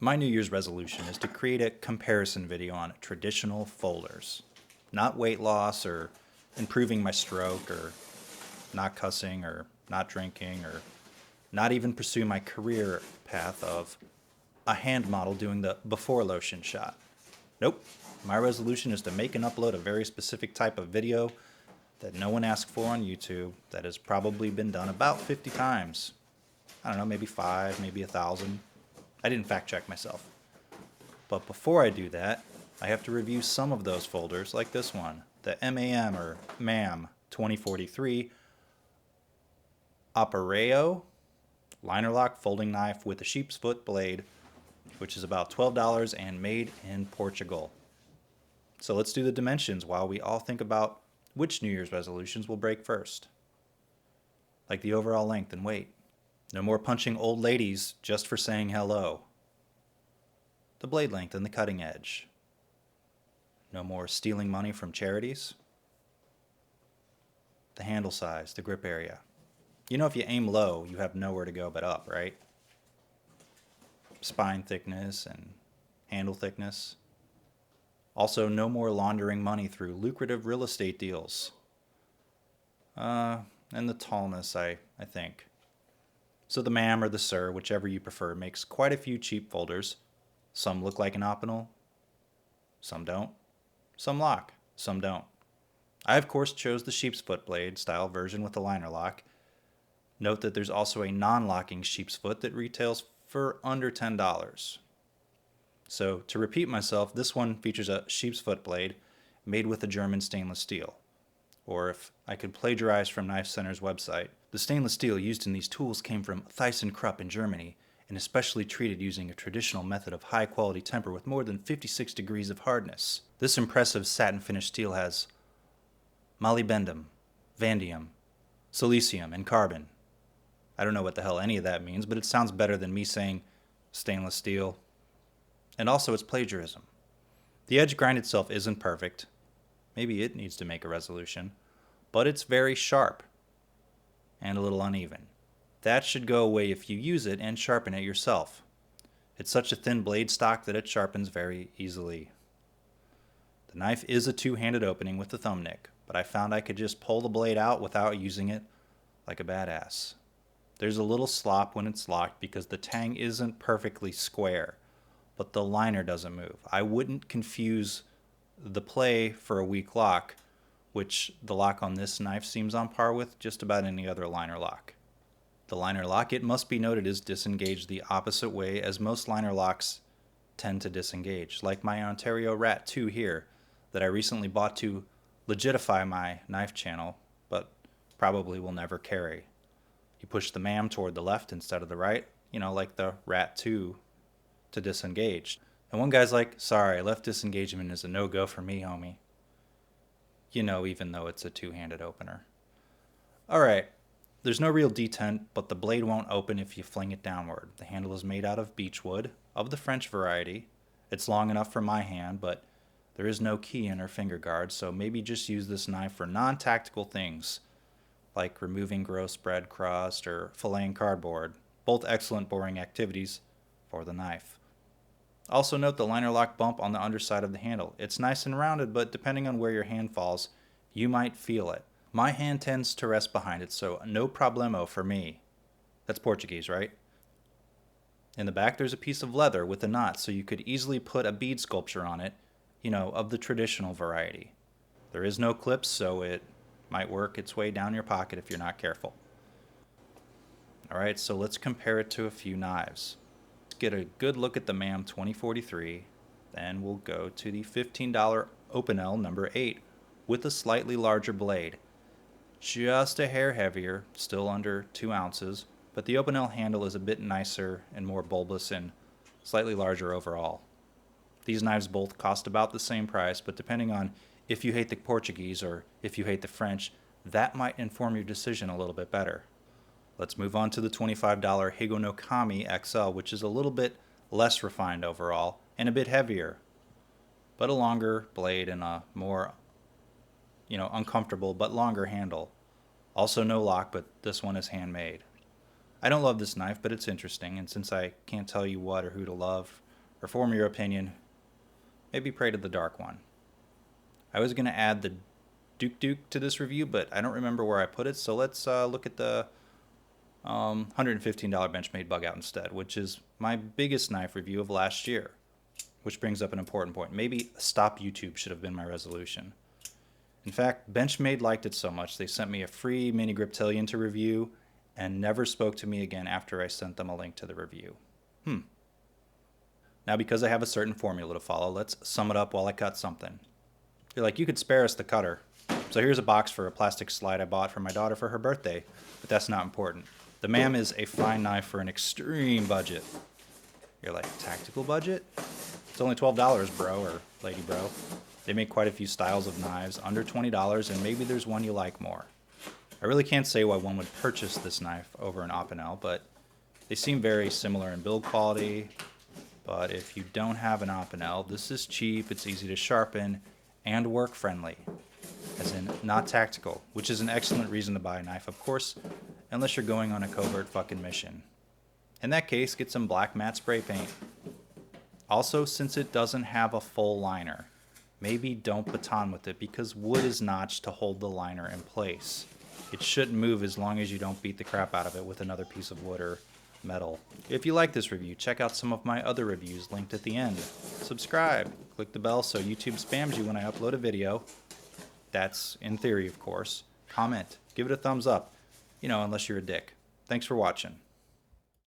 My New Year's resolution is to create a comparison video on traditional folders. Not weight loss or improving my stroke or not cussing or not drinking or not even pursue my career path of a hand model doing the before lotion shot. Nope. My resolution is to make and upload a very specific type of video that no one asked for on YouTube that has probably been done about 50 times. I don't know, maybe 5, maybe 1,000. I didn't fact check myself. But before I do that, I have to review some of those folders like this one, the MAM or MAM 2043 Operário liner lock folding knife with a sheepsfoot blade, which is about $12 and made in Portugal. So let's do the dimensions while we all think about which New Year's resolutions will break first. Like the overall length and weight. No more punching old ladies just for saying hello. The blade length and the cutting edge. No more stealing money from charities. The handle size, the grip area. You know, if you aim low, you have nowhere to go but up, right? Spine thickness and handle thickness. Also, no more laundering money through lucrative real estate deals. And the tallness, I think. So the ma'am or the sir, whichever you prefer, makes quite a few cheap folders. Some look like an Opinel, some don't. Some lock, some don't. I, of course, chose the sheepsfoot blade style version with the liner lock. Note that there's also a non-locking sheepsfoot that retails for under $10. So, to repeat myself, this one features a sheepsfoot blade made with a German stainless steel. Or if I could plagiarize from Knife Center's website, the stainless steel used in these tools came from ThyssenKrupp in Germany and is specially treated using a traditional method of high-quality temper with more than 56 degrees of hardness. This impressive satin-finished steel has molybdenum, vanadium, silicium, and carbon. I don't know what the hell any of that means, but it sounds better than me saying stainless steel. And also it's plagiarism. The edge grind itself isn't perfect. Maybe it needs to make a resolution. But it's very sharp and a little uneven. That should go away if you use it and sharpen it yourself. It's such a thin blade stock that it sharpens very easily. The knife is a two-handed opening with the thumb nick, but I found I could just pull the blade out without using it like a badass. There's a little slop when it's locked because the tang isn't perfectly square, but the liner doesn't move. I wouldn't confuse the play for a weak lock, which the lock on this knife seems on par with just about any other liner lock. The liner lock, it must be noted, is disengaged the opposite way as most liner locks tend to disengage, like my Ontario Rat 2 here that I recently bought to legitify my knife channel, but probably will never carry. You push the MAM toward the left instead of the right, like the Rat 2 to disengage. And one guy's like, sorry, left disengagement is a no-go for me, homie. Even though it's a two-handed opener. Alright, there's no real detent, but the blade won't open if you fling it downward. The handle is made out of beech wood, of the French variety. It's long enough for my hand, but there is no key in or finger guard, so maybe just use this knife for non-tactical things, like removing gross bread crust or filleting cardboard. Both excellent boring activities for the knife. Also note the liner lock bump on the underside of the handle. It's nice and rounded, but depending on where your hand falls, you might feel it. My hand tends to rest behind it, so no problemo for me. That's Portuguese, right? In the back there's a piece of leather with a knot, so you could easily put a bead sculpture on it, of the traditional variety. There is no clips, so it might work its way down your pocket if you're not careful. Alright, so let's compare it to a few knives. Get a good look at the MAM 2043, then we'll go to the $15 Opinel number 8 with a slightly larger blade. Just a hair heavier, still under 2 ounces, but the Opinel handle is a bit nicer and more bulbous and slightly larger overall. These knives both cost about the same price, but depending on if you hate the Portuguese or if you hate the French, that might inform your decision a little bit better. Let's move on to the $25 Higo no Kami XL, which is a little bit less refined overall and a bit heavier, but a longer blade and a more, uncomfortable but longer handle. Also no lock, but this one is handmade. I don't love this knife, but it's interesting, and since I can't tell you what or who to love, or form your opinion. Maybe pray to the Dark One. I was going to add the Duke to this review, but I don't remember where I put it, so let's look at the $115 Benchmade bug out instead, which is my biggest knife review of last year. Which brings up an important point. Maybe stop YouTube should have been my resolution. In fact, Benchmade liked it so much they sent me a free mini Griptilian to review and never spoke to me again after I sent them a link to the review. Now, because I have a certain formula to follow, let's sum it up while I cut something. You're like, you could spare us the cutter. So here's a box for a plastic slide I bought for my daughter for her birthday, but that's not important. The MAM is a fine knife for an extreme budget. You're like, tactical budget? It's only $12, bro, or lady bro. They make quite a few styles of knives, under $20, and maybe there's one you like more. I really can't say why one would purchase this knife over an Opinel, but they seem very similar in build quality. But if you don't have an Opinel, this is cheap, it's easy to sharpen, and work-friendly. As in, not tactical, which is an excellent reason to buy a knife, of course, unless you're going on a covert fucking mission. In that case, get some black matte spray paint. Also, since it doesn't have a full liner, maybe don't baton with it because wood is notched to hold the liner in place. It shouldn't move as long as you don't beat the crap out of it with another piece of wood or metal. If you like this review, check out some of my other reviews linked at the end. Subscribe, click the bell so YouTube spams you when I upload a video. That's in theory, of course. Comment, give it a thumbs up, unless you're a dick. Thanks for watching.